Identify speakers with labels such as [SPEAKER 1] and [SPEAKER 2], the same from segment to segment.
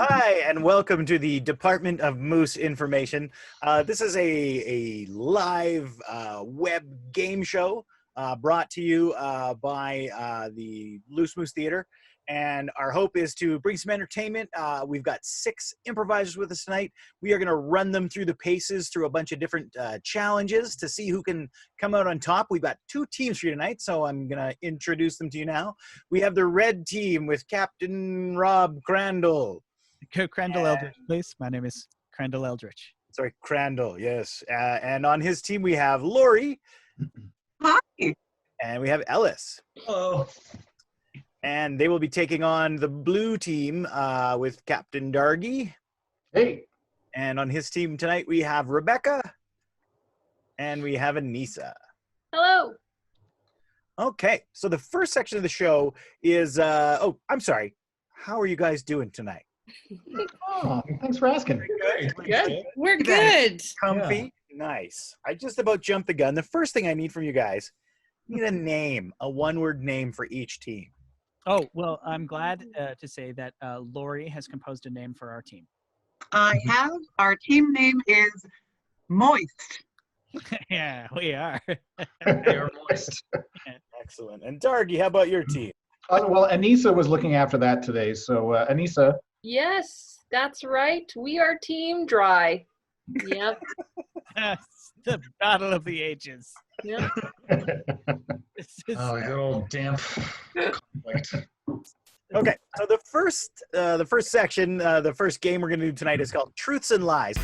[SPEAKER 1] Hi, and welcome to the Department of Moose Information. This is a live web game show brought to you by the Loose Moose Theater. And our hope is to bring some entertainment. We've got 6 improvisers with us tonight. We are going to run them through the paces through a bunch of different challenges to see who can come out on top. We've got 2 teams for you tonight, so I'm going to introduce them to you now. We have the red team with Captain Rob Crandall.
[SPEAKER 2] Crandall Eldridge, please. My name is Crandall Eldridge.
[SPEAKER 1] Sorry, Crandall, yes. And on his team, we have Lori.
[SPEAKER 3] Hi.
[SPEAKER 1] And we have Ellis.
[SPEAKER 4] Hello.
[SPEAKER 1] And they will be taking on the blue team with Captain Dargie.
[SPEAKER 4] Hey.
[SPEAKER 1] And on his team tonight, we have Rebecca. And we have Anyssa.
[SPEAKER 5] Hello.
[SPEAKER 1] Okay, so the first section of the show is, oh, I'm sorry. How are you guys doing tonight?
[SPEAKER 4] Oh, thanks for asking.
[SPEAKER 5] Good. We're good.
[SPEAKER 1] Comfy? Yeah. Nice. I just about jumped the gun. The first thing I need from you guys, I need a name, a one-word name for each team.
[SPEAKER 2] Oh, well, I'm glad to say that Lori has composed a name for our team.
[SPEAKER 3] I have. Our team name is Moist.
[SPEAKER 2] Yeah, we are.
[SPEAKER 4] They are moist.
[SPEAKER 1] Excellent. And Dargie, how about your team?
[SPEAKER 4] Well, Anyssa was looking after that today. So, Anyssa.
[SPEAKER 5] Yes, that's right. We are Team Dry. Yep.
[SPEAKER 2] The battle of the ages.
[SPEAKER 5] Yep.
[SPEAKER 4] Oh, good old damp conflict.
[SPEAKER 1] Okay, so the first section, the first game we're going to do tonight is called Truths and Lies.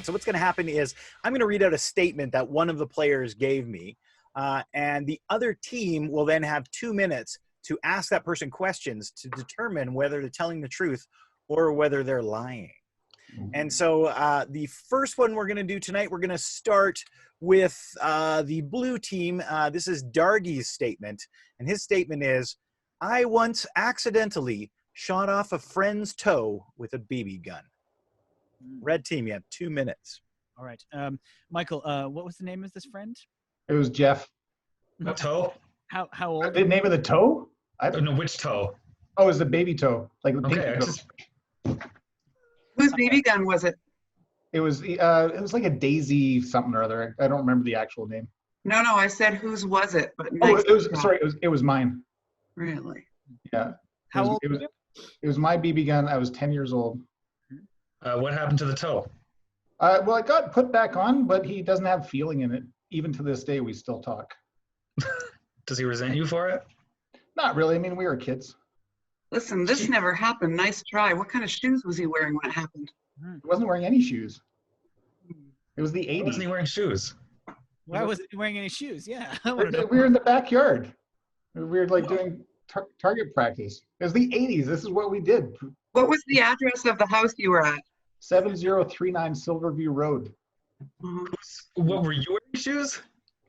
[SPEAKER 1] So what's going to happen is I'm going to read out a statement that one of the players gave me, and the other team will then have 2 minutes to ask that person questions to determine whether they're telling the truth or whether they're lying. And so the first one we're going to do tonight, we're going to start with the blue team. This is Dargie's statement, and his statement is, I once accidentally shot off a friend's toe with a BB gun. Red team, you have 2 minutes.
[SPEAKER 2] All right. Michael, what was the name of this friend?
[SPEAKER 4] It was Jeff.
[SPEAKER 6] A toe?
[SPEAKER 2] How old?
[SPEAKER 4] The name of the toe?
[SPEAKER 6] I don't know which toe.
[SPEAKER 4] Oh, it was the baby toe. Like the
[SPEAKER 6] Okay,
[SPEAKER 4] pinky toe.
[SPEAKER 3] Whose BB gun was it?
[SPEAKER 4] It was like a Daisy something or other. I don't remember the actual name.
[SPEAKER 3] No, I said whose was it? But
[SPEAKER 4] Oh,
[SPEAKER 3] nice
[SPEAKER 4] it was mine.
[SPEAKER 3] Really?
[SPEAKER 4] Yeah.
[SPEAKER 2] How old?
[SPEAKER 4] It was my BB gun. I was 10 years old.
[SPEAKER 6] What happened to the toe?
[SPEAKER 4] Well, it got put back on, but he doesn't have feeling in it. Even to this day, we still talk.
[SPEAKER 6] Does he resent you for it?
[SPEAKER 4] Not really. I mean, we were kids.
[SPEAKER 3] Listen, this never happened. Nice try. What kind of shoes was he wearing when it happened?
[SPEAKER 4] He wasn't wearing any shoes. It was the 80s.
[SPEAKER 6] Why wasn't he wearing shoes?
[SPEAKER 2] Why wasn't he wearing any shoes? Yeah.
[SPEAKER 4] We were in the backyard. We were like doing target practice. It was the 80s. This is what we did.
[SPEAKER 3] What was the address of the house you were at?
[SPEAKER 4] 7039 Silverview Road.
[SPEAKER 6] What, were you wearing shoes?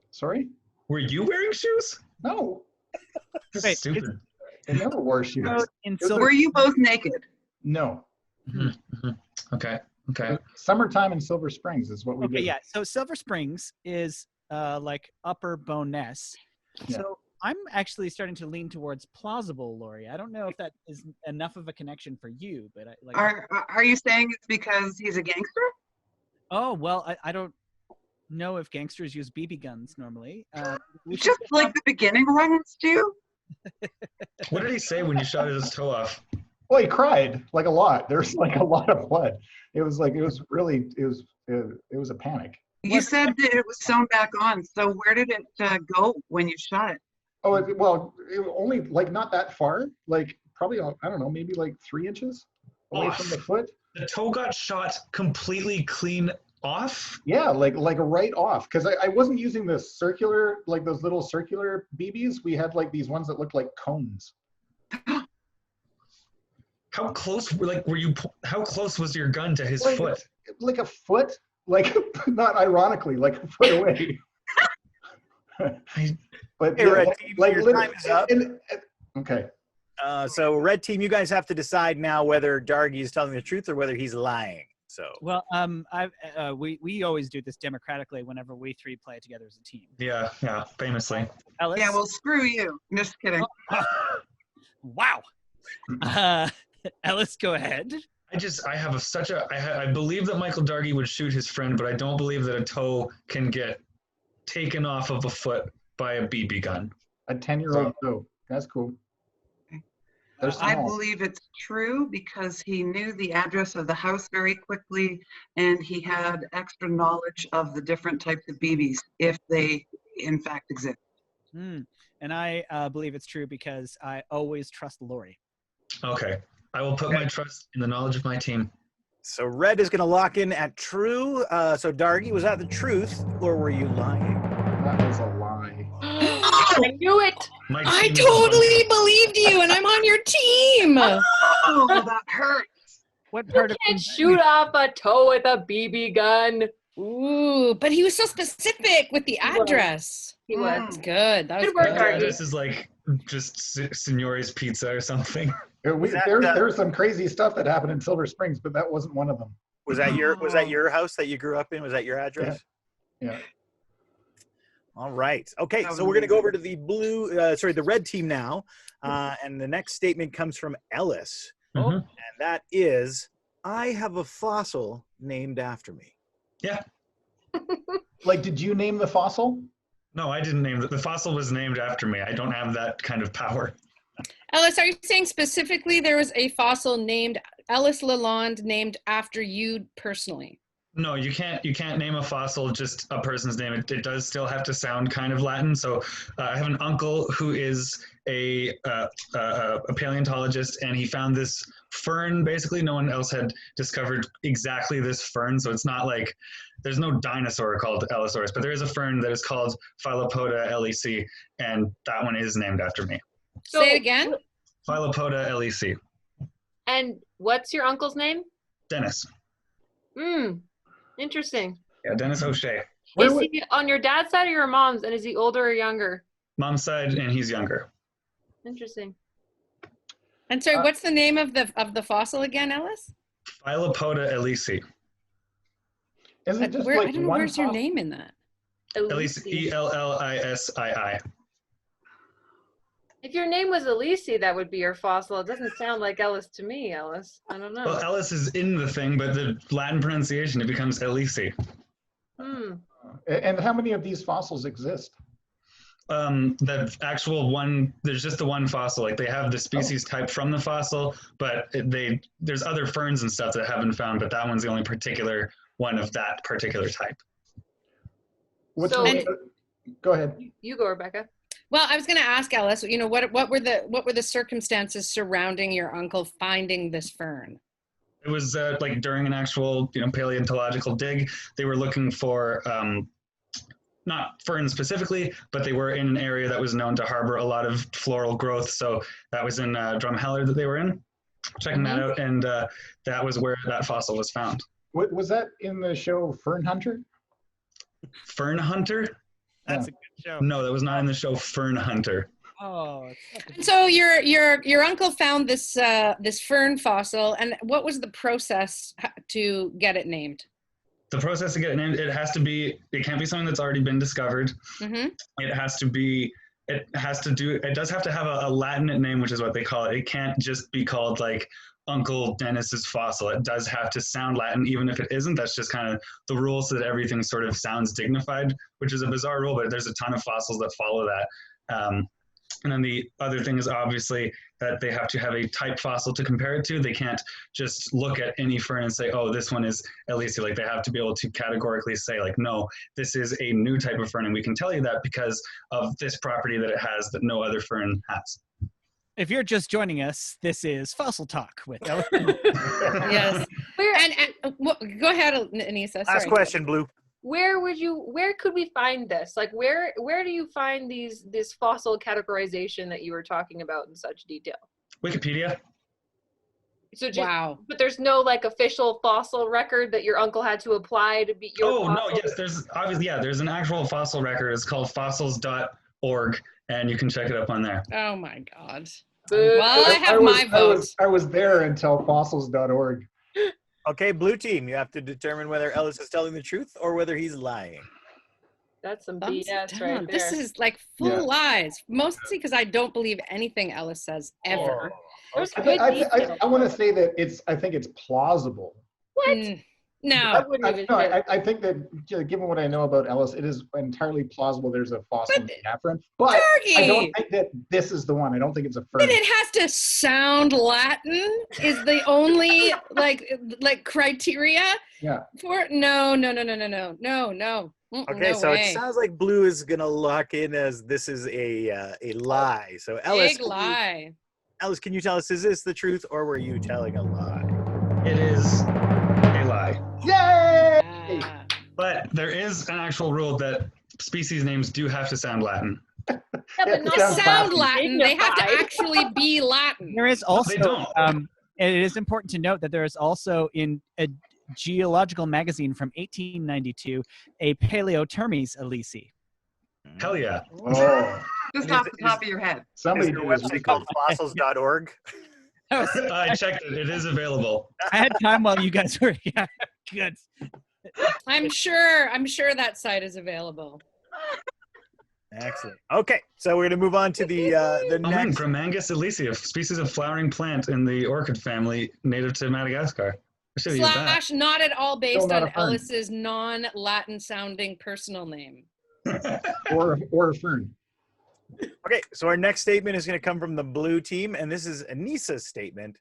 [SPEAKER 4] Sorry?
[SPEAKER 6] Were you wearing shoes?
[SPEAKER 4] No.
[SPEAKER 2] Wait,
[SPEAKER 6] Stupid.
[SPEAKER 4] I never wore shoes.
[SPEAKER 3] Were you both naked?
[SPEAKER 4] No.
[SPEAKER 6] Mm-hmm. Okay.
[SPEAKER 4] Summertime in Silver Springs is what we did.
[SPEAKER 2] Yeah. So Silver Springs is like Upper Bowness.
[SPEAKER 4] Yeah.
[SPEAKER 2] So I'm actually starting to lean towards plausible, Lori. I don't know if that is enough of a connection for you, but
[SPEAKER 3] Are you saying it's because he's a gangster?
[SPEAKER 2] Oh, well, I don't know if gangsters use BB guns normally.
[SPEAKER 3] Just like the beginning runs do?
[SPEAKER 6] What did he say when you shot his toe off?
[SPEAKER 4] Well, he cried like a lot. There's like a lot of blood. It was a panic.
[SPEAKER 3] You said that it was sewn back on. So where did it go when you shot it?
[SPEAKER 4] Oh, it only like not that far. Like probably, I don't know, maybe like 3 inches away from the foot.
[SPEAKER 6] The toe got shot completely clean off?
[SPEAKER 4] Yeah, like right off. Because I wasn't using the circular, like those little circular BBs. We had like these ones that looked like cones.
[SPEAKER 6] How close how close was your gun to his foot?
[SPEAKER 4] Like a foot, like not ironically, like a foot away. But
[SPEAKER 1] Hey,
[SPEAKER 4] yeah,
[SPEAKER 1] Red Team, your time is up.
[SPEAKER 4] Okay.
[SPEAKER 1] So Red Team, you guys have to decide now whether Dargie is telling the truth or whether he's lying. So
[SPEAKER 2] well, we always do this democratically whenever we 3 play together as a team.
[SPEAKER 6] Yeah, famously.
[SPEAKER 2] Ellis?
[SPEAKER 3] Yeah, well, screw you. I'm just kidding.
[SPEAKER 2] Wow. Ellis, go ahead.
[SPEAKER 6] I believe that Michael Dargie would shoot his friend, but I don't believe that a toe can get taken off of a foot by a BB gun.
[SPEAKER 4] A 10-year-old toe. That's cool. They're
[SPEAKER 3] I
[SPEAKER 4] small.
[SPEAKER 3] believe it's true because he knew the address of the house very quickly, and he had extra knowledge of the different types of BBs, if they in fact exist.
[SPEAKER 2] And I believe it's true because I always trust Lori.
[SPEAKER 6] Okay. I will put my trust in the knowledge of my team.
[SPEAKER 1] So red is going to lock in at true. So Dargie, was that the truth or were you lying?
[SPEAKER 4] That was a lie.
[SPEAKER 5] I knew it.
[SPEAKER 6] My
[SPEAKER 7] I
[SPEAKER 6] team is
[SPEAKER 7] totally believed you, and I'm on your team.
[SPEAKER 3] Oh, that hurts.
[SPEAKER 2] What
[SPEAKER 5] You
[SPEAKER 2] part of
[SPEAKER 5] can't shoot off a toe with a BB gun.
[SPEAKER 7] Ooh, but he was so specific with the
[SPEAKER 5] was.
[SPEAKER 7] address.
[SPEAKER 5] He was.
[SPEAKER 7] Good. That was
[SPEAKER 5] Good work,
[SPEAKER 7] good.
[SPEAKER 5] Dargie.
[SPEAKER 6] This is like just Signore's Pizza or something.
[SPEAKER 4] There
[SPEAKER 1] that,
[SPEAKER 4] was some crazy stuff that happened in Silver Springs, but that wasn't one of them.
[SPEAKER 1] Was that your house that you grew up in? Was that your address?
[SPEAKER 4] Yeah.
[SPEAKER 1] All right. Okay,
[SPEAKER 3] That
[SPEAKER 1] so
[SPEAKER 3] was
[SPEAKER 1] we're going to go over to
[SPEAKER 3] amazing.
[SPEAKER 1] the red team now. And the next statement comes from Ellis.
[SPEAKER 6] Mhm.
[SPEAKER 1] And that is, I have a fossil named after me.
[SPEAKER 6] Yeah.
[SPEAKER 4] Like, did you name the fossil?
[SPEAKER 6] No, I didn't name it. The fossil was named after me. I don't have that kind of power.
[SPEAKER 7] Ellis, are you saying specifically there was a fossil named Ellis Lalonde named after you personally?
[SPEAKER 6] No, you can't name a fossil just a person's name. It does still have to sound kind of Latin. So I have an uncle who is a paleontologist, and he found this fern. Basically, no one else had discovered exactly this fern. So it's not like there's no dinosaur called Allosaurus, but there is a fern that is called Philopoda lec, and that one is named after me.
[SPEAKER 5] So,
[SPEAKER 7] Say it again.
[SPEAKER 6] Philopoda lec.
[SPEAKER 5] And what's your uncle's name?
[SPEAKER 6] Dennis.
[SPEAKER 5] Interesting.
[SPEAKER 6] Yeah, Dennis O'Shea.
[SPEAKER 4] Where
[SPEAKER 5] Is
[SPEAKER 4] would-
[SPEAKER 5] he on your dad's side or your mom's? And is he older or younger?
[SPEAKER 6] Mom's side, and he's younger.
[SPEAKER 5] Interesting.
[SPEAKER 7] And sorry, what's the name of the fossil again, Ellis?
[SPEAKER 6] Philopoda lec.
[SPEAKER 4] Is it just
[SPEAKER 7] Where,
[SPEAKER 4] like
[SPEAKER 7] I don't know
[SPEAKER 4] one
[SPEAKER 7] where's your
[SPEAKER 4] fossil?
[SPEAKER 7] name in that.
[SPEAKER 6] Elise,
[SPEAKER 5] Elisi.
[SPEAKER 6] Ellisii.
[SPEAKER 5] If your name was Elisi, that would be your fossil. It doesn't sound like Ellis to me, Ellis. I don't know.
[SPEAKER 6] Well, Ellis is in the thing, but the Latin pronunciation, it becomes Elisi.
[SPEAKER 4] And how many of these fossils exist?
[SPEAKER 6] The actual one, there's just the one fossil. Like they have the species type from the fossil, but there's other ferns and stuff that haven't found, but that one's the only particular one of that particular type.
[SPEAKER 5] So-
[SPEAKER 4] Go ahead.
[SPEAKER 5] You go, Rebecca.
[SPEAKER 7] Well, I was going to ask Ellis. You know, what were the circumstances surrounding your uncle finding this fern?
[SPEAKER 6] It was like during an actual, paleontological dig. They were looking for not ferns specifically, but they were in an area that was known to harbor a lot of floral growth. So that was in Drumheller that they were in, checking that out, and that was where that fossil was found.
[SPEAKER 4] Was that in the show Fern Hunter?
[SPEAKER 6] Fern Hunter?
[SPEAKER 2] That's a good show.
[SPEAKER 6] No, that was not in the show Fern Hunter.
[SPEAKER 2] Oh, it's
[SPEAKER 7] And so your uncle found this this fern fossil, and what was the process to get it named?
[SPEAKER 6] The process to get it named, it can't be something that's already been discovered.
[SPEAKER 7] Mm-hmm.
[SPEAKER 6] It does have to have a Latin name, which is what they call it. It can't just be called like Uncle Dennis's fossil. It does have to sound Latin, even if it isn't. That's just kind of the rule, so that everything sort of sounds dignified, which is a bizarre rule, but there's a ton of fossils that follow that. And then the other thing is obviously that they have to have a type fossil to compare it to. They can't just look at any fern and say, oh, this one is Elisi. Like they have to be able to categorically say like, no, this is a new type of fern. And we can tell you that because of this property that it has that no other fern has.
[SPEAKER 2] If you're just joining us, this is Fossil Talk with Ellis.
[SPEAKER 7] Yes.
[SPEAKER 5] Where
[SPEAKER 7] Go ahead, Anyssa.
[SPEAKER 1] Last
[SPEAKER 7] Sorry.
[SPEAKER 1] question, Blue.
[SPEAKER 5] where could we find this? Like where do you find this fossil categorization that you were talking about in such detail?
[SPEAKER 6] Wikipedia.
[SPEAKER 5] So just,
[SPEAKER 7] Wow.
[SPEAKER 5] but there's no like official fossil record that your uncle had to apply to be your
[SPEAKER 6] Oh, no,
[SPEAKER 5] fossil?
[SPEAKER 6] yes, there's obviously, there's an actual fossil record. It's called fossils.org, and you can check it up on there.
[SPEAKER 7] Oh my God.
[SPEAKER 5] Boo.
[SPEAKER 7] Well, I have my vote.
[SPEAKER 4] I was there until fossils.org.
[SPEAKER 1] Okay, Blue team, you have to determine whether Ellis is telling the truth or whether he's lying.
[SPEAKER 5] That's some
[SPEAKER 7] Thumbs
[SPEAKER 5] BS
[SPEAKER 7] down.
[SPEAKER 5] right there.
[SPEAKER 7] This is like full
[SPEAKER 4] Yeah.
[SPEAKER 7] lies, mostly because I don't believe anything Ellis says ever.
[SPEAKER 5] There's
[SPEAKER 1] Okay.
[SPEAKER 5] good
[SPEAKER 4] I
[SPEAKER 5] details.
[SPEAKER 4] want to say that I think it's plausible.
[SPEAKER 5] What?
[SPEAKER 7] Mm, no.
[SPEAKER 5] I wouldn't even
[SPEAKER 4] No,
[SPEAKER 5] hit.
[SPEAKER 4] I think that given what I know about Ellis, it is entirely plausible there's a fossil in
[SPEAKER 7] But-
[SPEAKER 4] the Afrin. But I
[SPEAKER 7] Dargie!
[SPEAKER 4] don't think that this is the one. I don't think it's a fern.
[SPEAKER 7] But it has to sound Latin is the only like criteria
[SPEAKER 4] Yeah.
[SPEAKER 7] for it. No.
[SPEAKER 1] Okay,
[SPEAKER 7] No
[SPEAKER 1] so
[SPEAKER 7] way.
[SPEAKER 1] it sounds like Blue is gonna lock in as this is a lie. So Ellis,
[SPEAKER 7] Big lie.
[SPEAKER 1] Ellis, can you tell us, is this the truth or were you telling a lie?
[SPEAKER 6] It is a lie.
[SPEAKER 4] Yay!
[SPEAKER 7] Ah.
[SPEAKER 6] But there is an actual rule that species names do have to sound Latin.
[SPEAKER 5] Yeah,
[SPEAKER 4] Yeah,
[SPEAKER 5] but not
[SPEAKER 4] it sounds
[SPEAKER 7] Sound
[SPEAKER 4] classy.
[SPEAKER 7] Latin. They have to
[SPEAKER 5] Dignified.
[SPEAKER 7] actually be Latin.
[SPEAKER 2] There is also,
[SPEAKER 6] don't.
[SPEAKER 2] it is important to note that there is also in a geological magazine from 1892 a Paleotermes Elisi.
[SPEAKER 6] Hell yeah.
[SPEAKER 4] Oh,
[SPEAKER 3] Just
[SPEAKER 1] Is
[SPEAKER 3] off
[SPEAKER 1] it-
[SPEAKER 3] the top of your head.
[SPEAKER 4] somebody
[SPEAKER 1] Is there a
[SPEAKER 4] did this
[SPEAKER 1] website
[SPEAKER 4] research.
[SPEAKER 1] called fossils.org?
[SPEAKER 6] I checked it. It is available.
[SPEAKER 2] I had time while you guys were yeah, good.
[SPEAKER 7] I'm sure that site is available.
[SPEAKER 1] Excellent. Okay, so we're gonna move on to the
[SPEAKER 6] Oh man,
[SPEAKER 1] next.
[SPEAKER 6] Gramangus elisi, a species of flowering plant in the orchid family native to Madagascar. I should have used that.
[SPEAKER 7] Slash not at all based
[SPEAKER 4] Still not
[SPEAKER 7] on
[SPEAKER 4] a fern.
[SPEAKER 7] Ellis's non-Latin sounding personal name.
[SPEAKER 4] or a fern.
[SPEAKER 1] Okay, so our next statement is gonna come from the Blue team, and this is Anissa's statement.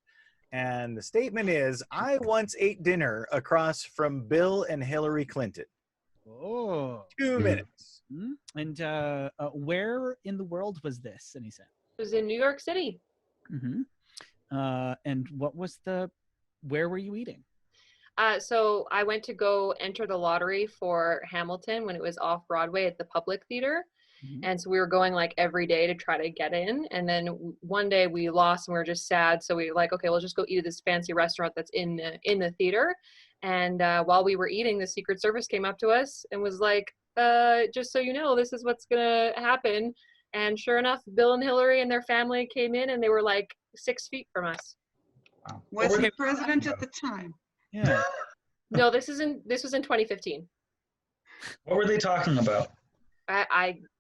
[SPEAKER 1] And the statement is, I once ate dinner across from Bill and Hillary Clinton.
[SPEAKER 2] Oh.
[SPEAKER 1] 2 minutes.
[SPEAKER 2] And where in the world was this, Anyssa?
[SPEAKER 5] It was in New York City.
[SPEAKER 2] Mm-hmm. And what was where were you eating?
[SPEAKER 5] So I went to go enter the lottery for Hamilton when it was off Broadway at the Public Theater.
[SPEAKER 2] Mhm.
[SPEAKER 5] And so we were going like every day to try to get in. And then one day we lost and we were just sad. So we were like, okay, we'll just go eat at this fancy restaurant that's in the theater. And while we were eating, the Secret Service came up to us and was like, just so you know, this is what's gonna happen. And sure enough, Bill and Hillary and their family came in and they were like 6 feet from us.
[SPEAKER 3] Was
[SPEAKER 6] Okay.
[SPEAKER 3] he president at the time?
[SPEAKER 2] Yeah.
[SPEAKER 5] No, this was in 2015.
[SPEAKER 6] What were they talking about?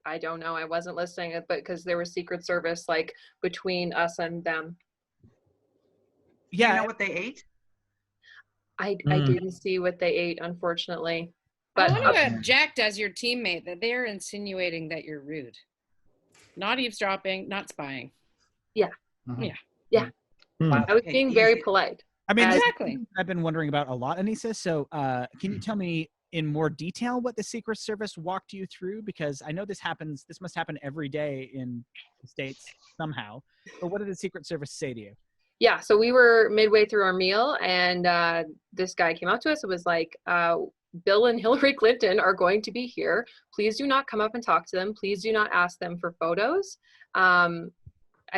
[SPEAKER 5] I don't know. I wasn't listening, but because there was Secret Service like between us and them.
[SPEAKER 3] Do you
[SPEAKER 2] Yeah.
[SPEAKER 3] know what they ate?
[SPEAKER 5] I
[SPEAKER 6] Mm.
[SPEAKER 5] didn't see what they ate, unfortunately.
[SPEAKER 7] I
[SPEAKER 5] But
[SPEAKER 7] want to object as your teammate that they're insinuating that you're rude. Not eavesdropping, not spying.
[SPEAKER 6] Hmm.
[SPEAKER 5] I was
[SPEAKER 3] Okay,
[SPEAKER 5] being very
[SPEAKER 3] easy.
[SPEAKER 5] polite.
[SPEAKER 2] I mean, this is
[SPEAKER 7] Exactly.
[SPEAKER 2] something I've been wondering about a lot, Anyssa. So can you tell me in more detail what the Secret Service walked you through? Because I know this must happen every day in the States somehow. But what did the Secret Service say to you?
[SPEAKER 5] Yeah, so we were midway through our meal and this guy came up to us and was like, Bill and Hillary Clinton are going to be here. Please do not come up and talk to them. Please do not ask them for photos.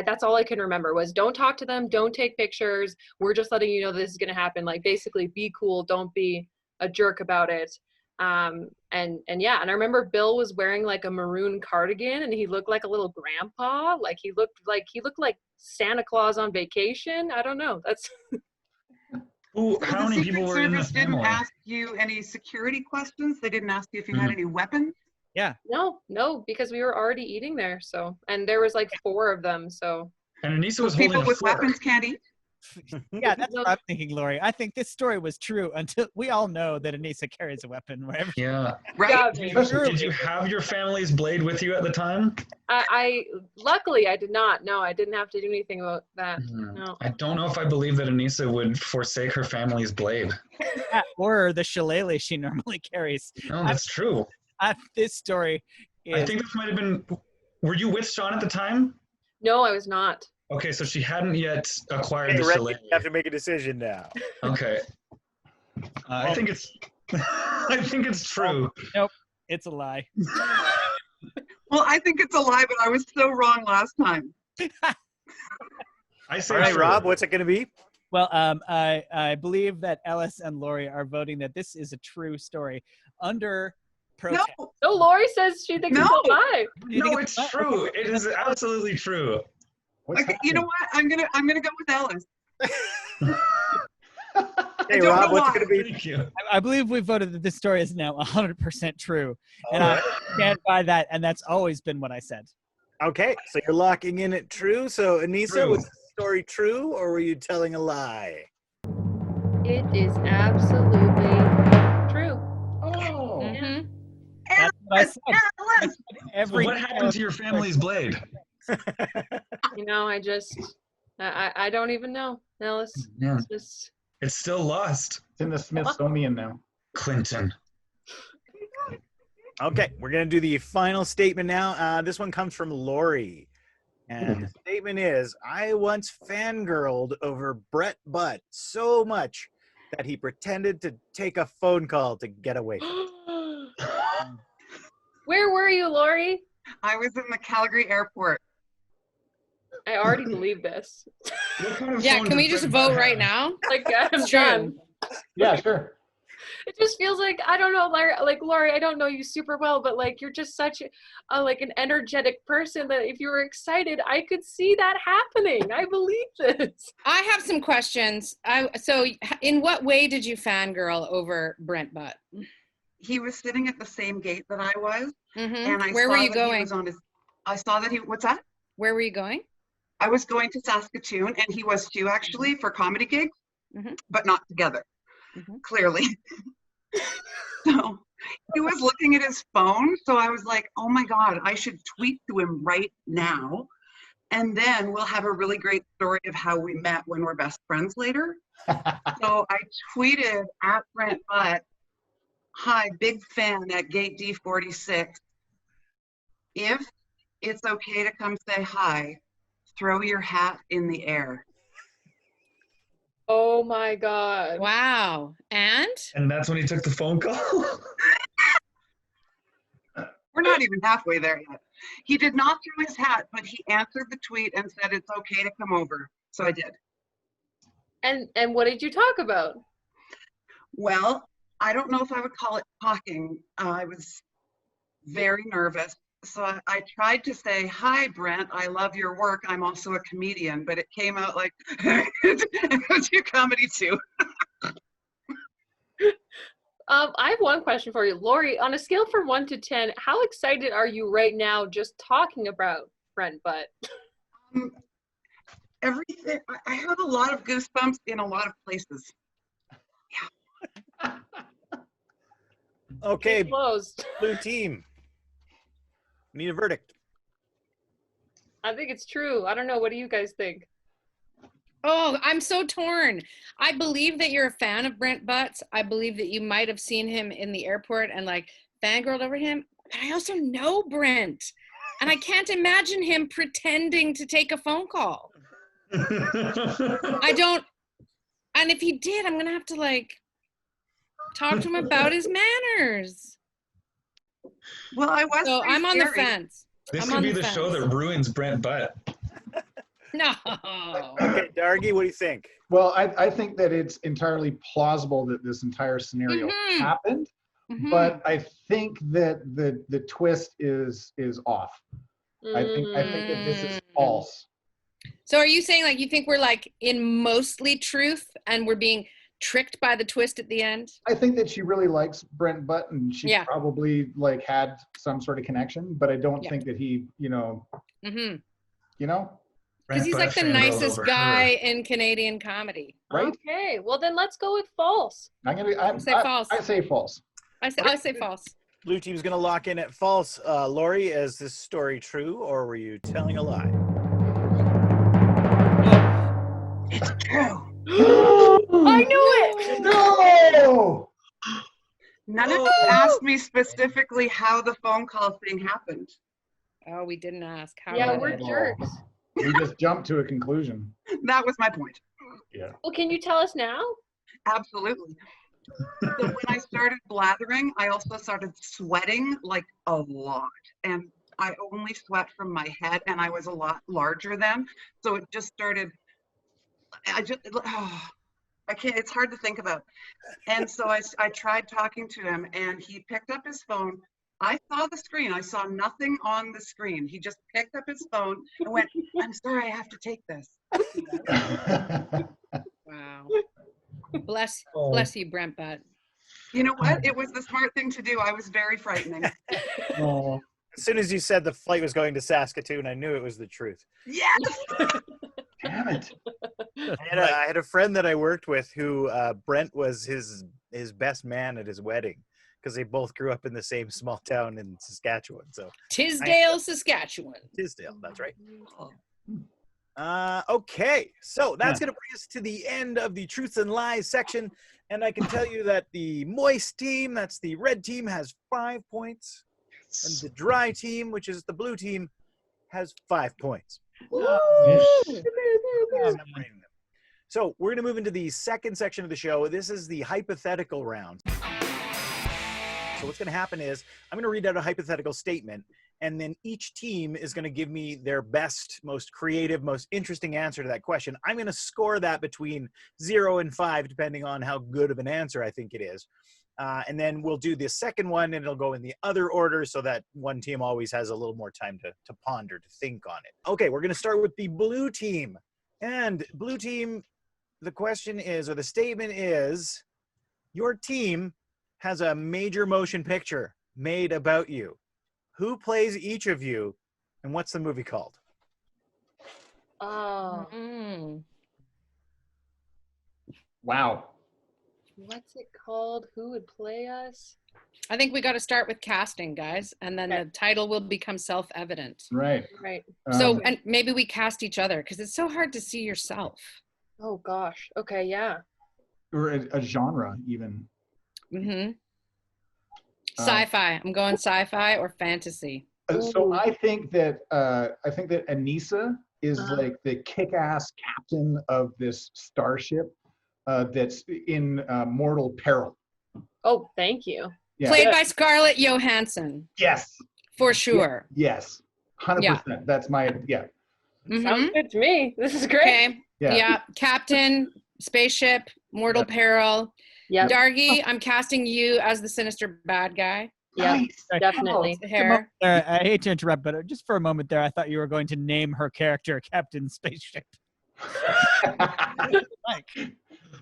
[SPEAKER 5] That's all I can remember was don't talk to them. Don't take pictures. We're just letting you know this is going to happen. Like basically be cool. Don't be a jerk about it. And yeah, and I remember Bill was wearing like a maroon cardigan and he looked like a little grandpa. Like he looked like Santa Claus on vacation. I don't know. That's
[SPEAKER 6] Who?
[SPEAKER 3] So
[SPEAKER 6] How
[SPEAKER 3] the
[SPEAKER 6] many
[SPEAKER 3] Secret
[SPEAKER 6] people were in
[SPEAKER 3] Service
[SPEAKER 6] this
[SPEAKER 3] didn't
[SPEAKER 6] family?
[SPEAKER 3] ask you any security questions? They didn't ask you if you had any weapons?
[SPEAKER 5] no, because we were already eating there. So, and there was like 4 of them. So
[SPEAKER 6] And Anyssa
[SPEAKER 3] So
[SPEAKER 6] was holding
[SPEAKER 3] people
[SPEAKER 6] a
[SPEAKER 3] with
[SPEAKER 6] fork.
[SPEAKER 3] weapons can't eat?
[SPEAKER 2] Yeah, that's what I'm thinking, Lori. I think this story was true until we all know that Anyssa carries a weapon wherever.
[SPEAKER 6] Yeah.
[SPEAKER 3] Right?
[SPEAKER 5] yeah,
[SPEAKER 6] Did you have your family's blade with you at the time?
[SPEAKER 5] I luckily I did not. No, I didn't have to do anything about that. No.
[SPEAKER 6] I don't know if I believe that Anyssa would forsake her family's blade.
[SPEAKER 2] Yeah, or the shillelagh she normally carries.
[SPEAKER 6] No, that's true.
[SPEAKER 2] This story is.
[SPEAKER 6] I think this might have been. Were you with Sean at the time?
[SPEAKER 5] No, I was not.
[SPEAKER 6] Okay, so she hadn't yet acquired
[SPEAKER 1] Hey,
[SPEAKER 6] the
[SPEAKER 1] Red,
[SPEAKER 6] shillelagh.
[SPEAKER 1] you have to make a decision now.
[SPEAKER 6] Okay. I think it's. I think it's true.
[SPEAKER 2] It's a lie.
[SPEAKER 3] Well, I think it's a lie, but I was so wrong last time.
[SPEAKER 6] I say
[SPEAKER 1] All right,
[SPEAKER 6] true.
[SPEAKER 1] Rob, what's it going to be?
[SPEAKER 2] Well, I believe that Ellis and Lori are voting that this is a true story under protest.
[SPEAKER 3] No,
[SPEAKER 5] No, Lori says she thinks it's
[SPEAKER 3] No.
[SPEAKER 5] a lie.
[SPEAKER 2] You think
[SPEAKER 6] No, it's
[SPEAKER 2] a lie?
[SPEAKER 6] true. It is absolutely true.
[SPEAKER 4] What's
[SPEAKER 3] okay, you know
[SPEAKER 4] happening?
[SPEAKER 3] what? I'm gonna go with Ellis.
[SPEAKER 1] Hey,
[SPEAKER 3] don't
[SPEAKER 1] Rob,
[SPEAKER 3] know
[SPEAKER 1] what's
[SPEAKER 3] why.
[SPEAKER 1] going to be?
[SPEAKER 6] Thank you.
[SPEAKER 2] I believe we voted that this story is now 100% true. And
[SPEAKER 1] All
[SPEAKER 2] I
[SPEAKER 1] right.
[SPEAKER 2] stand by that. And that's always been what I said.
[SPEAKER 1] Okay, so you're locking in at true. So, Anyssa,
[SPEAKER 6] True.
[SPEAKER 1] was the story true, or were you telling a lie?
[SPEAKER 5] It is absolutely true.
[SPEAKER 4] Oh.
[SPEAKER 7] Mhm.
[SPEAKER 2] That's what I said.
[SPEAKER 3] Alice!
[SPEAKER 6] So
[SPEAKER 2] Every
[SPEAKER 6] what happened to your family's blade?
[SPEAKER 5] You know, I don't even know, Ellis.
[SPEAKER 6] Yeah.
[SPEAKER 5] It's just
[SPEAKER 6] It's still lost.
[SPEAKER 4] It's in the Smithsonian now.
[SPEAKER 6] Clinton.
[SPEAKER 1] Okay, we're going to do the final statement now. This one comes from Lori. And the statement is, I once fangirled over Brett Butt so much that he pretended to take a phone call to get away.
[SPEAKER 5] Where were you, Lori?
[SPEAKER 3] I was in the Calgary airport.
[SPEAKER 5] I already believe this.
[SPEAKER 6] What kind of
[SPEAKER 7] Yeah,
[SPEAKER 6] phone
[SPEAKER 7] can we
[SPEAKER 6] does
[SPEAKER 7] just
[SPEAKER 6] Brett
[SPEAKER 7] vote
[SPEAKER 6] Butt
[SPEAKER 7] right
[SPEAKER 6] have?
[SPEAKER 7] now?
[SPEAKER 5] Like I'm
[SPEAKER 7] It's true.
[SPEAKER 5] done.
[SPEAKER 4] Yeah, sure.
[SPEAKER 5] It just feels like I don't know, like Lori. I don't know you super well, but like you're just such like an energetic person that if you were excited, I could see that happening. I believe this.
[SPEAKER 7] I have some questions. So, in what way did you fangirl over Brent Butt?
[SPEAKER 3] He was sitting at the same gate that I was,
[SPEAKER 7] Mm-hmm.
[SPEAKER 3] and I
[SPEAKER 7] Where
[SPEAKER 3] saw
[SPEAKER 7] were you
[SPEAKER 3] that he
[SPEAKER 7] going?
[SPEAKER 3] was on his. I saw that he. What's that?
[SPEAKER 7] Where were you going?
[SPEAKER 3] I was going to Saskatoon, and he was too, actually, for comedy gigs,
[SPEAKER 7] Mhm.
[SPEAKER 3] but not together,
[SPEAKER 7] Mhm.
[SPEAKER 3] clearly. So he was looking at his phone, so I was like, oh my God, I should tweet to him right now, and then we'll have a really great story of how we met when we're best friends later. So I tweeted at Brent Butt, hi, big fan at gate D46. If it's okay to come say hi, throw your hat in the air.
[SPEAKER 5] Oh my god.
[SPEAKER 7] Wow. And?
[SPEAKER 6] And that's when he took the phone call?
[SPEAKER 3] We're not even halfway there yet. He did not throw his hat, but he answered the tweet and said it's okay to come over. So I did.
[SPEAKER 5] And what did you talk about?
[SPEAKER 3] Well, I don't know if I would call it talking. I was very nervous. So I tried to say, hi, Brent, I love your work. I'm also a comedian, but it came out like, it's your comedy too.
[SPEAKER 5] I have one question for you. Lori, on a scale from 1 to 10, how excited are you right now just talking about Brent Butt?
[SPEAKER 3] Everything, I have a lot of goosebumps in a lot of places.
[SPEAKER 1] Okay,
[SPEAKER 5] Case closed.
[SPEAKER 1] blue team. We need a verdict.
[SPEAKER 5] I think it's true. I don't know. What do you guys think?
[SPEAKER 7] Oh, I'm so torn. I believe that you're a fan of Brent Butts. I believe that you might have seen him in the airport and like fangirled over him. But I also know Brent. And I can't imagine him pretending to take a phone call. I don't. And if he did, I'm going to have to like talk to him about his manners.
[SPEAKER 3] Well, I was
[SPEAKER 7] So
[SPEAKER 3] pretty
[SPEAKER 7] I'm on the
[SPEAKER 3] scary.
[SPEAKER 7] fence.
[SPEAKER 6] This
[SPEAKER 7] I'm
[SPEAKER 6] could
[SPEAKER 7] on
[SPEAKER 6] be
[SPEAKER 7] the
[SPEAKER 6] the show
[SPEAKER 7] fence.
[SPEAKER 6] that ruins Brent Butt.
[SPEAKER 7] No.
[SPEAKER 1] Okay, Dargie, what do you think?
[SPEAKER 4] Well, I think that it's entirely plausible that this entire scenario
[SPEAKER 7] Mhm.
[SPEAKER 4] happened,
[SPEAKER 7] Mhm.
[SPEAKER 4] but I think that the twist is off. I think that this is false.
[SPEAKER 7] So are you saying like you think we're like in mostly truth and we're being tricked by the twist at the end?
[SPEAKER 4] I think that she really likes Brent Butt, and she
[SPEAKER 7] Yeah.
[SPEAKER 4] probably like had some sort of connection, but I don't
[SPEAKER 7] Yeah.
[SPEAKER 4] think that he,
[SPEAKER 7] Mm-hmm. Because
[SPEAKER 6] Brent
[SPEAKER 7] he's
[SPEAKER 6] Butt
[SPEAKER 7] like the
[SPEAKER 6] fangirled
[SPEAKER 7] nicest
[SPEAKER 6] over
[SPEAKER 7] guy
[SPEAKER 6] her.
[SPEAKER 7] in Canadian comedy.
[SPEAKER 4] right?
[SPEAKER 5] Okay. Well, then let's go with false.
[SPEAKER 7] Say false.
[SPEAKER 4] I say false.
[SPEAKER 7] I say false.
[SPEAKER 1] Blue team's going to lock in at false. Lori, is this story true, or were you telling a lie?
[SPEAKER 3] It's true.
[SPEAKER 5] I knew it.
[SPEAKER 4] No!
[SPEAKER 3] None of you asked me specifically how the phone call thing happened.
[SPEAKER 7] Oh, we didn't ask. How
[SPEAKER 5] Yeah,
[SPEAKER 7] did
[SPEAKER 5] we're
[SPEAKER 7] it?
[SPEAKER 5] jerks.
[SPEAKER 4] We just jumped to a conclusion.
[SPEAKER 3] That was my point.
[SPEAKER 5] Well, can you tell us now?
[SPEAKER 3] Absolutely. So when I started blathering, I also started sweating like a lot. And I only sweat from my head, and I was a lot larger then. So it just started, I can't, it's hard to think about. And so I tried talking to him, and he picked up his phone. I saw the screen. I saw nothing on the screen. He just picked up his phone and went, I'm sorry, I have to take this.
[SPEAKER 7] Wow. Bless you, Brent Butt.
[SPEAKER 3] You know what? It was the smart thing to do. I was very frightening.
[SPEAKER 4] Oh,
[SPEAKER 1] As soon as you said the flight was going to Saskatoon, I knew it was the truth.
[SPEAKER 3] Yes.
[SPEAKER 4] damn it.
[SPEAKER 1] I had a friend that I worked with who Brent was his best man at his wedding because they both grew up in the same small town in Saskatchewan. So
[SPEAKER 7] Tisdale, Saskatchewan.
[SPEAKER 1] Tisdale, that's right. Okay, so that's
[SPEAKER 2] Yeah.
[SPEAKER 1] going to bring us to the end of the Truths and Lies section. And I can tell you that the moist team, that's the red team, has 5 points. And the dry team, which is the blue team, has 5 points. Separating them. So we're going to move into the second section of the show. This is the hypothetical round. So what's going to happen is I'm going to read out a hypothetical statement, and then each team is going to give me their best, most creative, most interesting answer to that question. I'm going to score that between 0 and 5, depending on how good of an answer I think it is. And then we'll do the second one, and it'll go in the other order so that one team always has a little more time to ponder, to think on it. Okay, we're going to start with the blue team. And blue team, the question is, or the statement is, your team has a major motion picture made about you. Who plays each of you, and what's the movie called?
[SPEAKER 5] Oh,
[SPEAKER 7] Mm.
[SPEAKER 4] Wow.
[SPEAKER 5] what's it called? Who would play us?
[SPEAKER 7] I think we got to start with casting, guys, and then
[SPEAKER 5] Okay.
[SPEAKER 7] the title will become self-evident.
[SPEAKER 4] Right.
[SPEAKER 5] Right.
[SPEAKER 7] So, and maybe we cast each other because it's so hard to see yourself.
[SPEAKER 5] Oh gosh. Okay. Yeah.
[SPEAKER 4] or a genre even.
[SPEAKER 7] Mm-hmm. Sci-fi. I'm going sci-fi or fantasy.
[SPEAKER 4] So I think that Anyssa is like the kick-ass captain of this starship that's in mortal peril.
[SPEAKER 5] Oh, thank you.
[SPEAKER 4] Yeah.
[SPEAKER 7] Played by Scarlett Johansson,
[SPEAKER 4] Yes.
[SPEAKER 7] for sure.
[SPEAKER 4] Yes. 100%.
[SPEAKER 7] Yeah.
[SPEAKER 4] That's my
[SPEAKER 7] Mhm.
[SPEAKER 5] Sounds good to me. This is great.
[SPEAKER 7] Okay.
[SPEAKER 4] Yeah.
[SPEAKER 7] Yeah. Captain, spaceship, mortal peril.
[SPEAKER 5] Yep.
[SPEAKER 7] Dargie, I'm casting you as the sinister bad guy.
[SPEAKER 5] Yep.
[SPEAKER 4] Nice.
[SPEAKER 5] Definitely.
[SPEAKER 7] The
[SPEAKER 2] Just a moment
[SPEAKER 7] hair.
[SPEAKER 2] there, I hate to interrupt, but just for a moment there, I thought you were going to name her character Captain Spaceship. Like,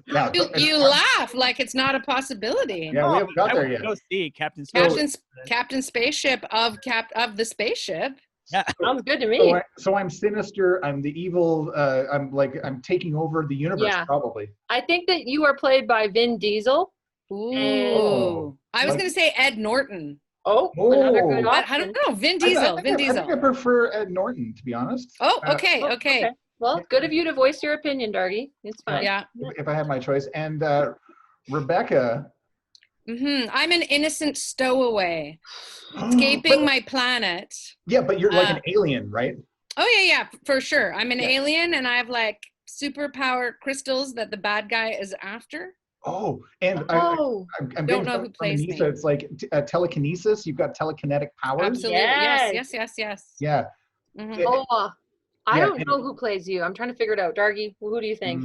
[SPEAKER 4] Yeah,
[SPEAKER 7] You laugh like it's not a possibility.
[SPEAKER 4] yeah, we haven't got
[SPEAKER 2] I
[SPEAKER 4] there
[SPEAKER 2] would
[SPEAKER 4] yet.
[SPEAKER 2] go see Captain Spaceship.
[SPEAKER 7] Captain Spaceship of the spaceship.
[SPEAKER 5] Sounds good to me.
[SPEAKER 4] So I'm sinister. I'm the evil. I'm taking over the universe.
[SPEAKER 5] Yeah.
[SPEAKER 4] Probably.
[SPEAKER 5] I think that you are played by Vin Diesel.
[SPEAKER 7] Ooh.
[SPEAKER 4] Oh.
[SPEAKER 7] I was
[SPEAKER 4] Like-
[SPEAKER 7] going to say Ed Norton.
[SPEAKER 5] Oh, another good
[SPEAKER 4] Oh.
[SPEAKER 7] But
[SPEAKER 5] option.
[SPEAKER 7] I don't know. Vin Diesel.
[SPEAKER 4] I
[SPEAKER 7] Vin
[SPEAKER 4] think I
[SPEAKER 7] Diesel.
[SPEAKER 4] prefer Ed Norton, to be honest.
[SPEAKER 7] Oh, okay.
[SPEAKER 5] Oh,
[SPEAKER 7] Okay.
[SPEAKER 5] Well, good of you to voice your opinion, Dargie. It's fine.
[SPEAKER 7] Yeah.
[SPEAKER 4] If I had my choice, and Rebecca.
[SPEAKER 7] I'm an innocent stowaway escaping my planet.
[SPEAKER 4] Yeah, but you're like an alien, right?
[SPEAKER 7] Oh, yeah, for sure. I'm an
[SPEAKER 4] Yeah.
[SPEAKER 7] alien and I have like superpower crystals that the bad guy is after.
[SPEAKER 4] Oh, and
[SPEAKER 5] Oh,
[SPEAKER 4] I'm
[SPEAKER 7] Don't
[SPEAKER 4] getting
[SPEAKER 7] know
[SPEAKER 4] from
[SPEAKER 7] who plays
[SPEAKER 4] Anyssa,
[SPEAKER 7] me.
[SPEAKER 4] it's like telekinesis. You've got telekinetic powers.
[SPEAKER 7] Absolutely.
[SPEAKER 5] Yes.
[SPEAKER 7] Yes.
[SPEAKER 4] Yeah.
[SPEAKER 7] Mhm.
[SPEAKER 4] Yeah.
[SPEAKER 5] oh, I
[SPEAKER 4] Yeah,
[SPEAKER 5] don't
[SPEAKER 4] and-
[SPEAKER 5] know who plays you. I'm trying to figure it out. Dargie, who do you think?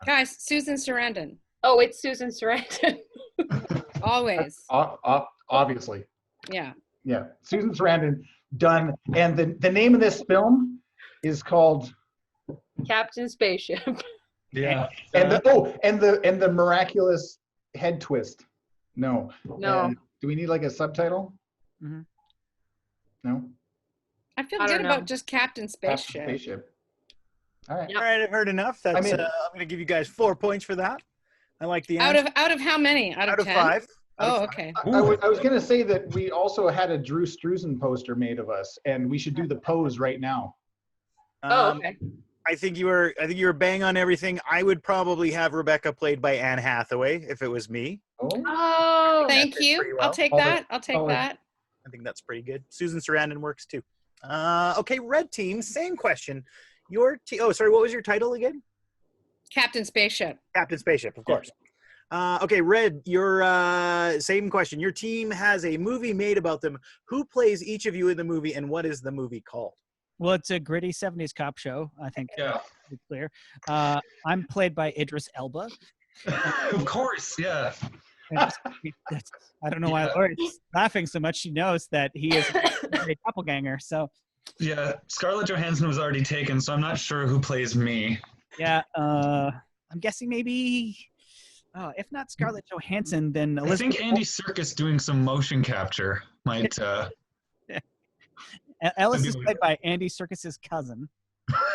[SPEAKER 7] Guys, Susan Sarandon.
[SPEAKER 5] Oh, it's Susan Sarandon.
[SPEAKER 7] Always.
[SPEAKER 4] Obviously.
[SPEAKER 7] Yeah.
[SPEAKER 4] Yeah. Susan Sarandon, done. And the name of this film is called
[SPEAKER 5] Captain Spaceship.
[SPEAKER 6] Yeah.
[SPEAKER 4] and the miraculous head twist. No.
[SPEAKER 5] No.
[SPEAKER 4] Do we need like a subtitle?
[SPEAKER 2] Mhm.
[SPEAKER 4] No.
[SPEAKER 7] I feel
[SPEAKER 5] I
[SPEAKER 7] good
[SPEAKER 5] don't know.
[SPEAKER 7] about just Captain Spaceship.
[SPEAKER 4] Spaceship. All right.
[SPEAKER 5] Yep.
[SPEAKER 1] All right, I've heard enough. That's,
[SPEAKER 4] mean-
[SPEAKER 1] I'm going to give you guys 4 points for that. I like the
[SPEAKER 7] Out
[SPEAKER 1] answer.
[SPEAKER 7] of how many? Out of 10?
[SPEAKER 1] 5.
[SPEAKER 7] Oh, okay.
[SPEAKER 4] I was going to say that we also had a Drew Struzan poster made of us, and we should do the pose right now.
[SPEAKER 5] Oh, okay.
[SPEAKER 1] I think you were bang on everything. I would probably have Rebecca played by Anne Hathaway if it was me.
[SPEAKER 4] Oh,
[SPEAKER 5] Oh,
[SPEAKER 7] Thank
[SPEAKER 1] fits
[SPEAKER 7] you.
[SPEAKER 1] pretty well.
[SPEAKER 7] I'll take
[SPEAKER 4] Solid.
[SPEAKER 7] that. I'll take
[SPEAKER 4] Solid.
[SPEAKER 7] that.
[SPEAKER 1] I think that's pretty good. Susan Sarandon works too. Okay, red team, same question. Your team. Oh, sorry. What was your title again?
[SPEAKER 7] Captain Spaceship.
[SPEAKER 1] Captain Spaceship, of course. Okay, red. Your same question. Your team has a movie made about them. Who plays each of you in the movie, and what is the movie called?
[SPEAKER 2] Well, it's a gritty 70s cop show, I think.
[SPEAKER 6] Yeah.
[SPEAKER 2] It's clear. I'm played by Idris Elba.
[SPEAKER 6] Of course. Yeah.
[SPEAKER 2] And I don't know why Lori's laughing so much. She knows that he is a doppelganger. So
[SPEAKER 6] Yeah. Scarlett Johansson was already taken, so I'm not sure who plays me.
[SPEAKER 2] Yeah. I'm guessing maybe. If not Scarlett Johansson, then
[SPEAKER 6] I
[SPEAKER 2] Elizabeth.
[SPEAKER 6] think Andy Serkis doing some motion capture might.
[SPEAKER 2] Ellis is played by Andy Serkis's cousin.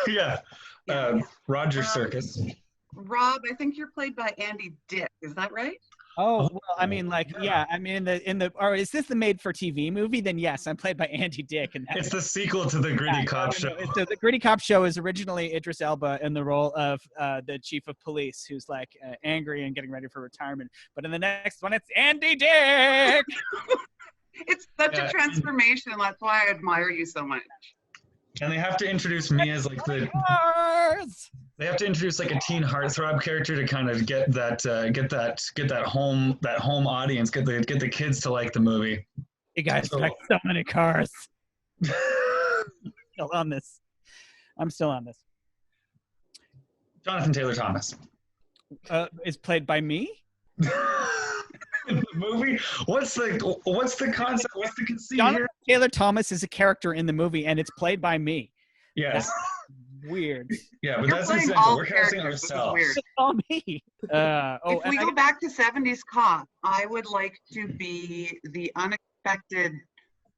[SPEAKER 6] Yeah,
[SPEAKER 3] Yeah.
[SPEAKER 6] Roger Serkis.
[SPEAKER 3] Rob, I think you're played by Andy Dick. Is that right?
[SPEAKER 2] Oh, well, I mean, like, yeah, I mean, or is this the made-for-TV movie? Then yes, I'm played by Andy Dick, and
[SPEAKER 6] It's the sequel to the Gritty Cop Show.
[SPEAKER 2] So the Gritty Cop Show is originally Idris Elba in the role of the chief of police, who's like angry and getting ready for retirement. But in the next one, it's Andy Dick.
[SPEAKER 3] It's such a transformation. That's why I admire you so much.
[SPEAKER 6] And they have to introduce me as like they have to introduce like a teen heartthrob character to kind of get that home audience, get the kids to like the movie.
[SPEAKER 2] You guys like so many cars. Still on this. I'm still on this.
[SPEAKER 6] Jonathan Taylor Thomas.
[SPEAKER 2] Is played by me.
[SPEAKER 6] In the movie, what's the concept? What's the conceit
[SPEAKER 2] Jonathan
[SPEAKER 6] here?
[SPEAKER 2] Taylor Thomas is a character in the movie, and it's played by me.
[SPEAKER 6] Yes.
[SPEAKER 2] That's weird.
[SPEAKER 6] Yeah, but
[SPEAKER 3] You're
[SPEAKER 6] that's
[SPEAKER 3] playing
[SPEAKER 6] essential.
[SPEAKER 3] all
[SPEAKER 6] We're casting
[SPEAKER 3] characters. This is
[SPEAKER 6] ourselves.
[SPEAKER 3] weird.
[SPEAKER 2] It's all me.
[SPEAKER 3] If we go back to 70s cop, I would like to be the unexpected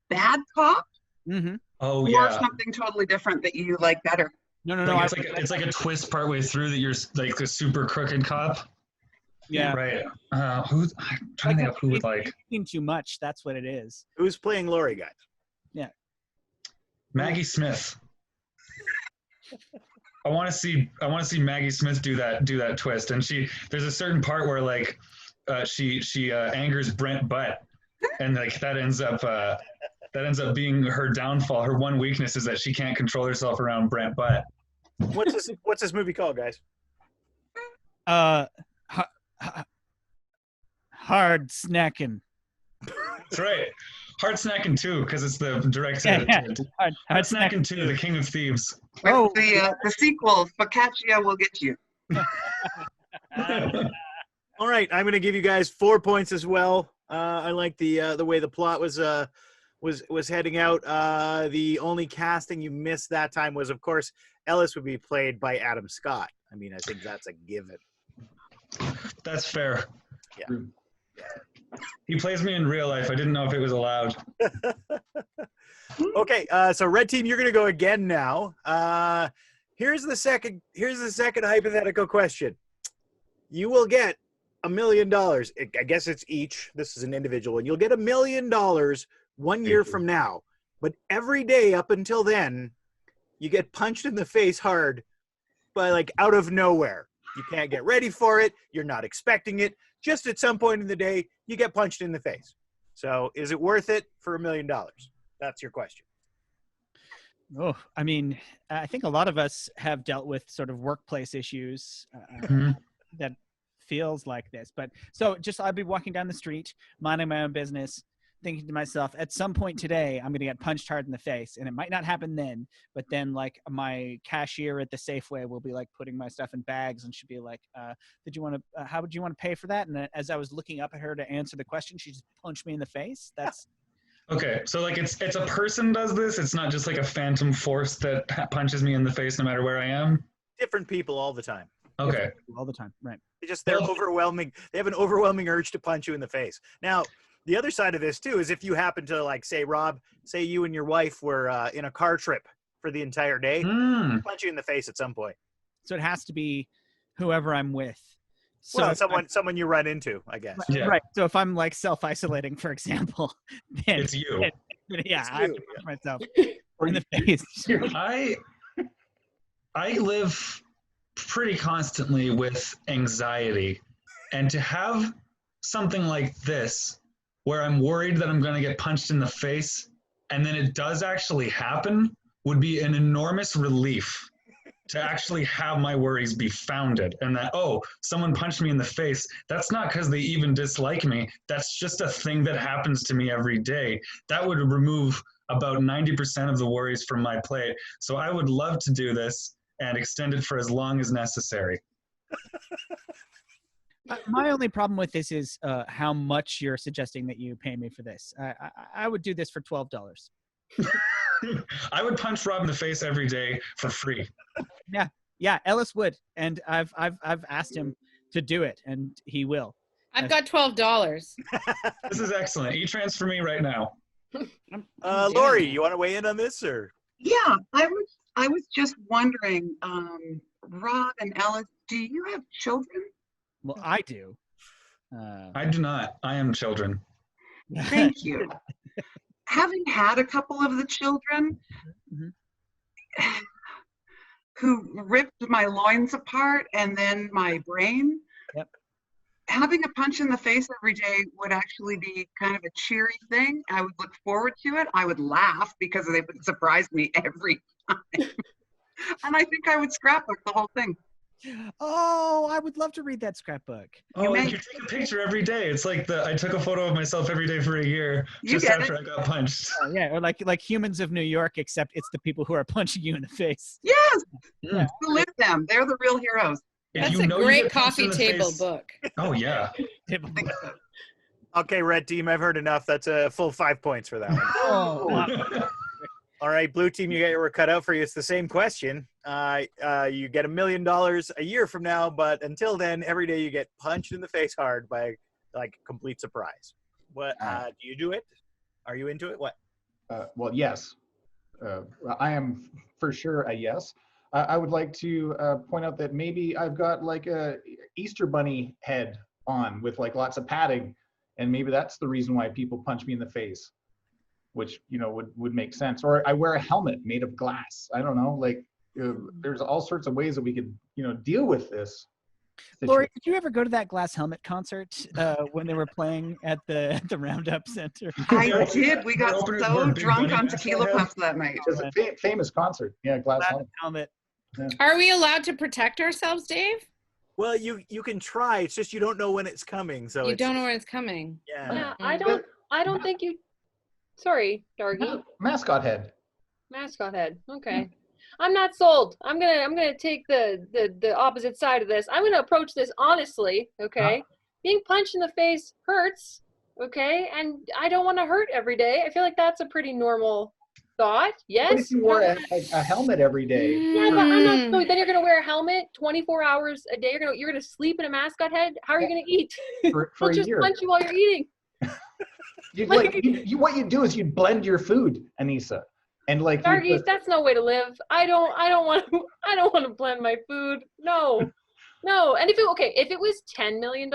[SPEAKER 3] bad cop,
[SPEAKER 2] Mm-hmm.
[SPEAKER 6] Oh
[SPEAKER 3] or
[SPEAKER 6] yeah.
[SPEAKER 3] something totally different that you like better.
[SPEAKER 2] No.
[SPEAKER 6] It's like a twist partway through that you're like a super crooked cop.
[SPEAKER 2] Yeah.
[SPEAKER 6] Right. I'm trying to think of who would like.
[SPEAKER 2] Too much. That's what it is.
[SPEAKER 1] Who's playing Lori, guys?
[SPEAKER 6] Maggie Smith. I want to see Maggie Smith do that twist, and there's a certain part where like she angers Brent Butt, and like that ends up being her downfall. Her one weakness is that she can't control herself around Brent Butt.
[SPEAKER 1] What's this movie called, guys?
[SPEAKER 2] Hard snacking.
[SPEAKER 6] That's right. Hard Snacking 2, because it's the direct.
[SPEAKER 2] Hard
[SPEAKER 6] Hard Snacking 2, The King of Thieves.
[SPEAKER 3] With the sequel, Focaccia will get you.
[SPEAKER 1] All right, I'm going to give you guys 4 points as well. I like the way the plot was heading out. The only casting you missed that time was, of course, Ellis would be played by Adam Scott. I mean, I think that's a given.
[SPEAKER 6] That's fair.
[SPEAKER 1] Yeah.
[SPEAKER 6] He plays me in real life. I didn't know if it was allowed.
[SPEAKER 1] Okay, so red team, you're going to go again now. Here's the second hypothetical question. You will get $1 million. I guess it's each. This is an individual, and you'll get $1 million 1 year from now. But every day up until then, you get punched in the face hard by like out of nowhere. You can't get ready for it. You're not expecting it. Just at some point in the day, you get punched in the face. So is it worth it for $1 million? That's your question.
[SPEAKER 2] Oh, I mean, I think a lot of us have dealt with sort of workplace issues that feels like this. But so just I'd be walking down the street, minding my own business, thinking to myself, at some point today, I'm going to get punched hard in the face. And it might not happen then, but then like my cashier at the Safeway will be like putting my stuff in bags and she'd be like, how would you want to pay for that? And as I was looking up at her to answer the question, she just punched me in the face. That's
[SPEAKER 6] okay. So like it's a person does this. It's not just like a phantom force that punches me in the face no matter where I am.
[SPEAKER 1] Different people all the time.
[SPEAKER 6] Okay.
[SPEAKER 2] all the time. Right.
[SPEAKER 1] They're overwhelming. They have an overwhelming urge to punch you in the face. Now, the other side of this too is if you happen to like say, Rob, say you and your wife were in a car trip for the entire day, punch you in the face at some point.
[SPEAKER 2] So it has to be whoever I'm with. So
[SPEAKER 1] well, someone you run into, I guess.
[SPEAKER 6] Yeah.
[SPEAKER 2] Right. So if I'm like self-isolating, for example, then
[SPEAKER 6] It's you.
[SPEAKER 2] I have to punch myself in the face.
[SPEAKER 6] I live pretty constantly with anxiety, and to have something like this where I'm worried that I'm going to get punched in the face and then it does actually happen would be an enormous relief to actually have my worries be founded, and that, oh, someone punched me in the face. That's not because they even dislike me. That's just a thing that happens to me every day. That would remove about 90% of the worries from my plate. So I would love to do this and extend it for as long as necessary.
[SPEAKER 2] My only problem with this is how much you're suggesting that you pay me for this. I would do this for $12.
[SPEAKER 6] I would punch Rob in the face every day for free.
[SPEAKER 2] Yeah. Yeah, Ellis would, and I've asked him to do it, and he will.
[SPEAKER 7] I've got $12.
[SPEAKER 6] This is excellent. E-transfer me right now.
[SPEAKER 7] I'm doing
[SPEAKER 1] Lori,
[SPEAKER 7] it.
[SPEAKER 1] you want to weigh in on this, or?
[SPEAKER 3] Yeah, I was just wondering, Rob and Ellis, do you have children?
[SPEAKER 2] Well, I do.
[SPEAKER 6] I do not. I am children.
[SPEAKER 3] Thank you. Having had a couple of the children
[SPEAKER 2] Mhm.
[SPEAKER 3] who ripped my loins apart and then my brain,
[SPEAKER 2] Yep.
[SPEAKER 3] having a punch in the face every day would actually be kind of a cheery thing. I would look forward to it. I would laugh because they would surprise me every time. And I think I would scrapbook the whole thing.
[SPEAKER 2] Oh, I would love to read that scrapbook.
[SPEAKER 6] Oh,
[SPEAKER 3] may-
[SPEAKER 6] like you take a picture every day. It's like I took a photo of myself every day for a year
[SPEAKER 3] You
[SPEAKER 6] just
[SPEAKER 3] get
[SPEAKER 6] after I got punched.
[SPEAKER 2] Yeah, or like Humans of New York, except it's the people who are punching you in the face.
[SPEAKER 3] Yes,
[SPEAKER 6] Mm.
[SPEAKER 3] salute them. They're the real heroes.
[SPEAKER 6] If
[SPEAKER 7] That's
[SPEAKER 6] you
[SPEAKER 7] a
[SPEAKER 6] know you
[SPEAKER 7] great
[SPEAKER 6] get punched in
[SPEAKER 7] coffee
[SPEAKER 6] the
[SPEAKER 7] table
[SPEAKER 6] face-
[SPEAKER 7] book.
[SPEAKER 6] Oh yeah.
[SPEAKER 1] Okay, red team, I've heard enough. That's a full 5 points for that one.
[SPEAKER 2] Oh,
[SPEAKER 1] All right, blue team, you got your work cut out for you. It's the same question. You get $1 million a year from now, but until then, every day you get punched in the face hard by like complete surprise. What? Do you do it? Are you into it? What?
[SPEAKER 4] Well, yes. I am for sure a yes. I would like to point out that maybe I've got like a Easter bunny head on with like lots of padding, and maybe that's the reason why people punch me in the face, which would make sense. Or I wear a helmet made of glass. I don't know. Like there's all sorts of ways that we could deal with this.
[SPEAKER 2] Lori, did you ever go to that Glass Helmet concert when they were playing at the Roundup Center?
[SPEAKER 3] I did. We got
[SPEAKER 6] openers were
[SPEAKER 3] so
[SPEAKER 6] big
[SPEAKER 3] drunk
[SPEAKER 6] bunny
[SPEAKER 3] on
[SPEAKER 6] masks
[SPEAKER 3] tequila
[SPEAKER 6] I had.
[SPEAKER 3] puffs that night.
[SPEAKER 4] It was a famous concert. Yeah, Glass
[SPEAKER 2] Glass
[SPEAKER 4] Helmet.
[SPEAKER 2] Helmet.
[SPEAKER 7] Are we allowed to protect ourselves, Dave?
[SPEAKER 1] Well, you can try. It's just you don't know when it's coming. So
[SPEAKER 7] You
[SPEAKER 1] it's,
[SPEAKER 7] don't know when it's coming.
[SPEAKER 1] Yeah.
[SPEAKER 5] Yeah,
[SPEAKER 7] Mm.
[SPEAKER 5] I don't think you. Sorry, Dargie.
[SPEAKER 4] Mascot head.
[SPEAKER 5] Mascot head. Okay. I'm not sold. I'm gonna take the opposite side of this. I'm gonna approach this honestly. Okay. Being punched in the face hurts. Okay, and I don't want to hurt every day. I feel like that's a pretty normal thought. Yes.
[SPEAKER 4] What if you wore a helmet every day?
[SPEAKER 5] Yeah, but I'm not.
[SPEAKER 7] Mm.
[SPEAKER 5] So then you're gonna wear a helmet 24 hours a day. You're gonna sleep in a mascot head. How are you gonna eat?
[SPEAKER 4] For
[SPEAKER 5] They'll
[SPEAKER 4] a
[SPEAKER 5] just
[SPEAKER 4] year.
[SPEAKER 5] punch you while you're eating.
[SPEAKER 4] You'd what you do is you'd blend your food, Anyssa, and like.
[SPEAKER 5] Dargies, that's no way to live. I don't want to blend my food. No. And if it was $10 million,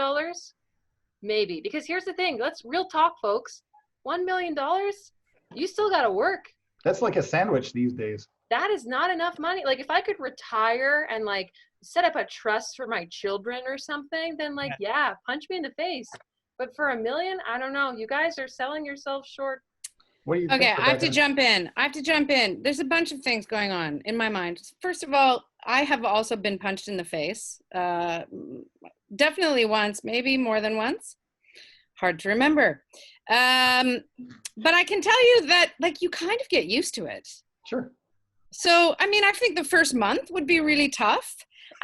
[SPEAKER 5] maybe. Because here's the thing. Let's real talk, folks. $1 million, you still got to work.
[SPEAKER 4] That's like a sandwich these days.
[SPEAKER 5] That is not enough money. Like if I could retire and like set up a trust for my children or something, then like, yeah, punch me in the face. But for $1 million, I don't know. You guys are selling yourselves short.
[SPEAKER 4] What do you
[SPEAKER 7] Okay,
[SPEAKER 4] think,
[SPEAKER 7] I have to
[SPEAKER 4] Rebecca?
[SPEAKER 7] jump in. There's a bunch of things going on in my mind. First of all, I have also been punched in the face. Definitely once, maybe more than once. Hard to remember. But I can tell you that like you kind of get used to it.
[SPEAKER 4] Sure.
[SPEAKER 7] So, I mean, I think the first month would be really tough.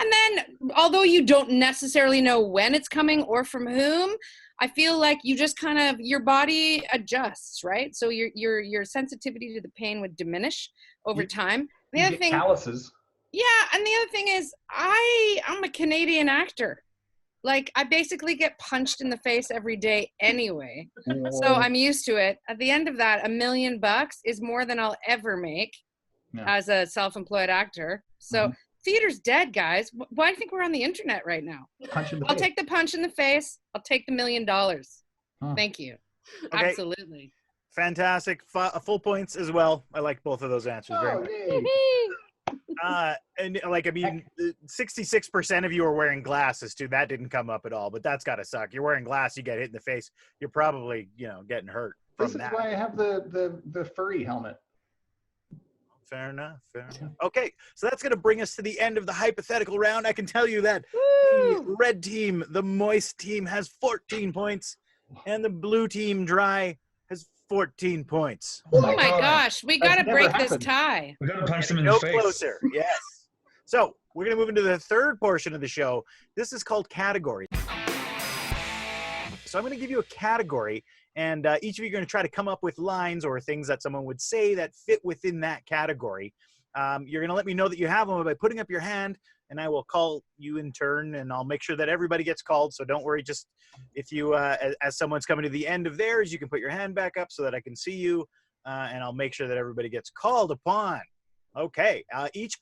[SPEAKER 7] And then, although you don't necessarily know when it's coming or from whom, I feel like you just kind of, your body adjusts, right? So your sensitivity to the pain would diminish over time. The
[SPEAKER 4] You
[SPEAKER 7] other
[SPEAKER 4] get
[SPEAKER 7] thing,
[SPEAKER 4] calluses.
[SPEAKER 7] yeah, and the other thing is I'm a Canadian actor. Like, I basically get punched in the face every day anyway. So I'm used to it. At the end of that, $1 million is more than I'll ever make as a self-employed actor. So theater's dead, guys. Why do you think we're on the internet right now?
[SPEAKER 4] Punch in the
[SPEAKER 7] I'll
[SPEAKER 4] face.
[SPEAKER 7] take the punch in the face. I'll take the $1 million.
[SPEAKER 4] Huh.
[SPEAKER 7] Thank you.
[SPEAKER 1] Okay.
[SPEAKER 7] Absolutely.
[SPEAKER 1] Fantastic. Full points as well. I like both of those answers very
[SPEAKER 4] Oh,
[SPEAKER 1] much.
[SPEAKER 4] yay.
[SPEAKER 1] And like, I mean, 66% of you are wearing glasses too. That didn't come up at all, but that's gotta suck. You're wearing glass, you get hit in the face. You're probably, getting hurt from
[SPEAKER 4] This is
[SPEAKER 1] that.
[SPEAKER 4] why I have the furry helmet.
[SPEAKER 1] Fair enough. Okay, so that's going to bring us to the end of the hypothetical round. I can tell you that the red team, the moist team, has 14 points, and the blue team, dry, has 14 points.
[SPEAKER 7] Oh my gosh, we
[SPEAKER 4] That's
[SPEAKER 7] got to
[SPEAKER 4] never
[SPEAKER 7] break this
[SPEAKER 4] happened.
[SPEAKER 7] tie.
[SPEAKER 6] We gotta punch them in the
[SPEAKER 1] No
[SPEAKER 6] face.
[SPEAKER 1] closer. Yes. So we're going to move into the third portion of the show. This is called categories. So I'm going to give you a category, and each of you are going to try to come up with lines or things that someone would say that fit within that category. You're going to let me know that you have them by putting up your hand, and I will call you in turn, and I'll make sure that everybody gets called. So don't worry. Just if you, as someone's coming to the end of theirs, you can put your hand back up so that I can see you, and I'll make sure that everybody gets called upon. Okay. Each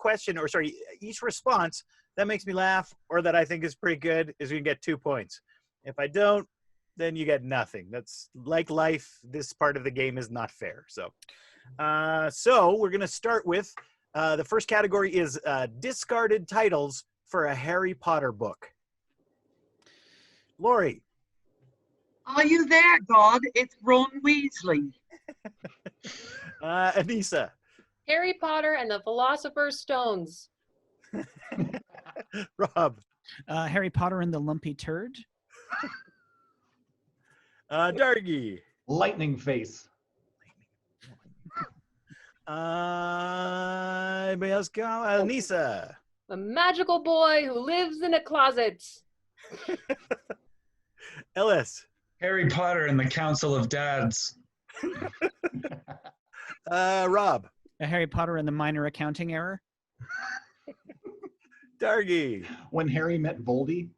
[SPEAKER 1] response that makes me laugh or that I think is pretty good is going to get 2 points. If I don't, then you get nothing. That's like life. This part of the game is not fair. So we're going to start with the first category is discarded titles for a Harry Potter book. Lori.
[SPEAKER 3] Are you there, God? It's Ron Weasley.
[SPEAKER 1] Anyssa.
[SPEAKER 5] Harry Potter and the Philosopher's Stones.
[SPEAKER 1] Rob.
[SPEAKER 2] Harry Potter and the Lumpy Turd.
[SPEAKER 1] Dargie.
[SPEAKER 4] Lightning face.
[SPEAKER 1] Anybody else go? Anyssa.
[SPEAKER 5] The magical boy who lives in a closet.
[SPEAKER 1] Ellis.
[SPEAKER 6] Harry Potter and the Council of Dads.
[SPEAKER 1] Rob.
[SPEAKER 2] Harry Potter and the Minor Accounting Error.
[SPEAKER 1] Dargie.
[SPEAKER 4] When Harry met Voldy.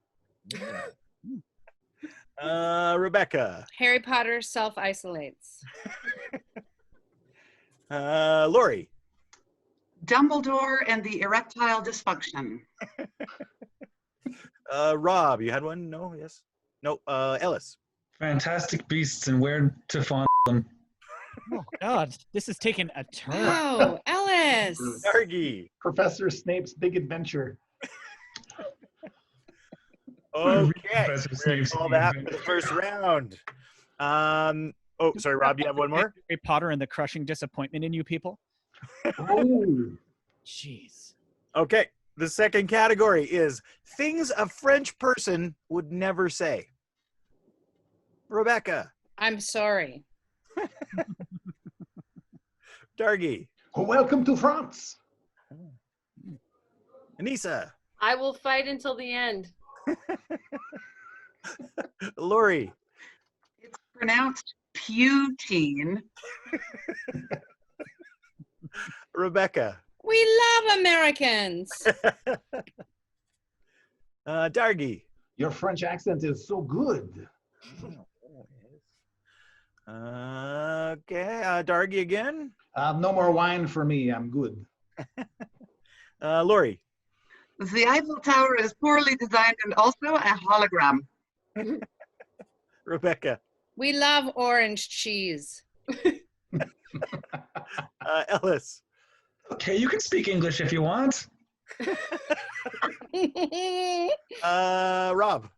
[SPEAKER 1] Rebecca.
[SPEAKER 7] Harry Potter self-isolates.
[SPEAKER 1] Lori.
[SPEAKER 3] Dumbledore and the erectile dysfunction.
[SPEAKER 1] Rob, you had one? No? Yes? No. Ellis.
[SPEAKER 6] Fantastic Beasts and Where to Fawn Them.
[SPEAKER 2] Oh God, this is taking a turn.
[SPEAKER 7] Oh, Ellis.
[SPEAKER 1] Dargie.
[SPEAKER 4] Professor Snape's Big Adventure.
[SPEAKER 1] Okay.
[SPEAKER 6] Professor
[SPEAKER 1] We're gonna
[SPEAKER 6] Snape's
[SPEAKER 1] call that for the first round. Oh, sorry, Rob, do you have one more?
[SPEAKER 2] Harry Potter and the Crushing Disappointment in You People.
[SPEAKER 4] Oh.
[SPEAKER 2] Jeez.
[SPEAKER 1] Okay. The second category is things a French person would never say. Rebecca.
[SPEAKER 7] I'm sorry.
[SPEAKER 1] Dargie.
[SPEAKER 4] Welcome to France.
[SPEAKER 1] Anyssa.
[SPEAKER 5] I will fight until the end.
[SPEAKER 1] Lori.
[SPEAKER 3] It's pronounced Putine.
[SPEAKER 1] Rebecca.
[SPEAKER 7] We love Americans.
[SPEAKER 1] Dargie.
[SPEAKER 4] Your French accent is so good.
[SPEAKER 1] Okay. Dargie again.
[SPEAKER 4] No more wine for me. I'm good.
[SPEAKER 1] Lori.
[SPEAKER 3] The Eiffel Tower is poorly designed and also a hologram.
[SPEAKER 1] Rebecca.
[SPEAKER 7] We love orange cheese.
[SPEAKER 1] Ellis.
[SPEAKER 6] Okay, you can speak English if you want.
[SPEAKER 1] Rob.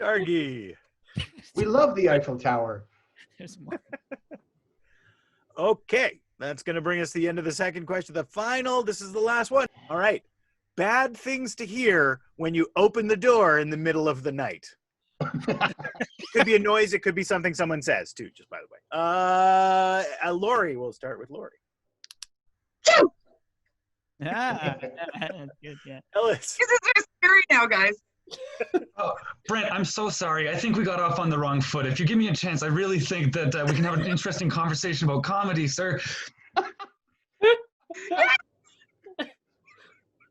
[SPEAKER 1] Dargie.
[SPEAKER 4] We love the Eiffel Tower.
[SPEAKER 2] There's more.
[SPEAKER 1] Okay, that's going to bring us to the end of the second question. The final, this is the last one. All right. Bad things to hear when you open the door in the middle of the night. It could be a noise. It could be something someone says, too, just by the way. Lori, we'll start with Lori.
[SPEAKER 2] Good, yeah.
[SPEAKER 1] Ellis.
[SPEAKER 3] This is so scary now, guys.
[SPEAKER 6] Oh, Brent, I'm so sorry. I think we got off on the wrong foot. If you give me a chance, I really think that we can have an interesting conversation about comedy, sir.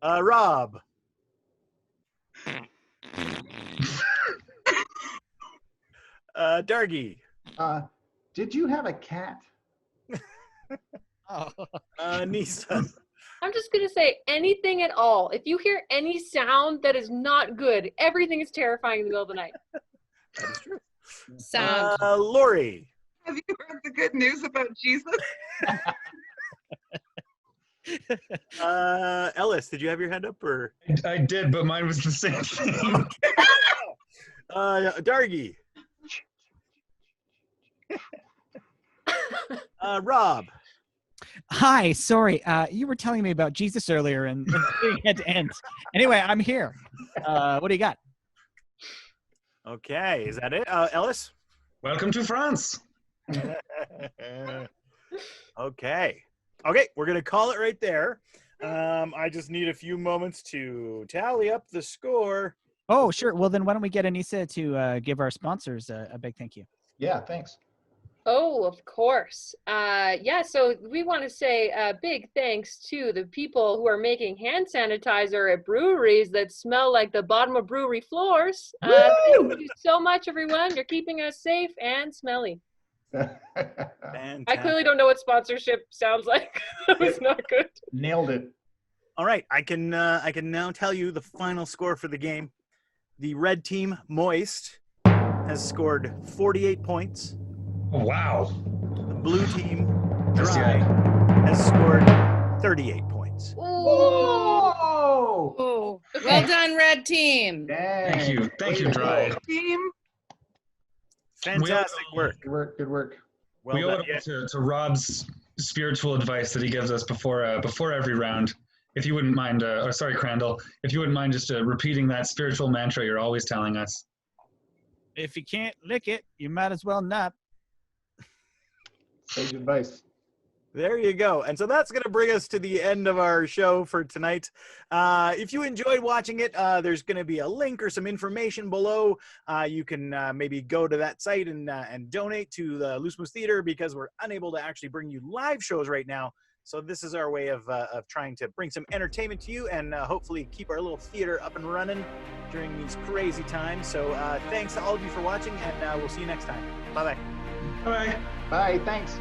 [SPEAKER 1] Rob. Dargie.
[SPEAKER 4] Did you have a cat?
[SPEAKER 2] Oh.
[SPEAKER 1] Anyssa.
[SPEAKER 5] I'm just going to say anything at all. If you hear any sound that is not good, everything is terrifying in the middle of the night.
[SPEAKER 1] That is true.
[SPEAKER 7] Sound.
[SPEAKER 1] Lori.
[SPEAKER 3] Have you heard the good news about Jesus?
[SPEAKER 1] Ellis, did you have your hand up or?
[SPEAKER 6] I did, but mine was the same thing.
[SPEAKER 1] Dargie. Rob.
[SPEAKER 2] Hi, sorry. You were telling me about Jesus earlier and it had to end. Anyway, I'm here. What do you got?
[SPEAKER 1] Okay, is that it? Ellis?
[SPEAKER 6] Welcome to France.
[SPEAKER 1] Okay. Okay, we're going to call it right there. I just need a few moments to tally up the score.
[SPEAKER 2] Oh, sure. Well, then why don't we get Anyssa to give our sponsors a big thank you?
[SPEAKER 4] Yeah, thanks.
[SPEAKER 5] Oh, of course. Yeah, so we want to say a big thanks to the people who are making hand sanitizer at breweries that smell like the bottom of brewery floors. Thank you so much, everyone. You're keeping us safe and smelly. I clearly don't know what sponsorship sounds like. That was not good.
[SPEAKER 4] Nailed it.
[SPEAKER 1] All right, I can now tell you the final score for the game. The red team, Moist, has scored 48 points.
[SPEAKER 6] Wow.
[SPEAKER 1] The blue team,
[SPEAKER 6] That's
[SPEAKER 1] Dry, has scored 38 points.
[SPEAKER 4] Whoa!
[SPEAKER 7] Oh, well done, red team.
[SPEAKER 4] Dang.
[SPEAKER 6] Thank you. Thank you, Dry.
[SPEAKER 3] Team.
[SPEAKER 1] Fantastic work.
[SPEAKER 4] Good work. Good work.
[SPEAKER 1] Well
[SPEAKER 6] We owe
[SPEAKER 1] done.
[SPEAKER 6] it all to Rob's spiritual advice that he gives us before every round. If you wouldn't mind, or sorry, Crandall, if you wouldn't mind just repeating that spiritual mantra you're always telling us.
[SPEAKER 2] If you can't lick it, you might as well not.
[SPEAKER 4] Sage advice.
[SPEAKER 1] There you go. And so that's going to bring us to the end of our show for tonight. If you enjoyed watching it, there's going to be a link or some information below. You can maybe go to that site and donate to the Loose Moose Theater, because we're unable to actually bring you live shows right now. So this is our way of trying to bring some entertainment to you and hopefully keep our little theater up and running during these crazy times. So thanks to all of you for watching, and we'll see you next time. Bye-bye.
[SPEAKER 6] Bye.
[SPEAKER 4] Bye. Thanks.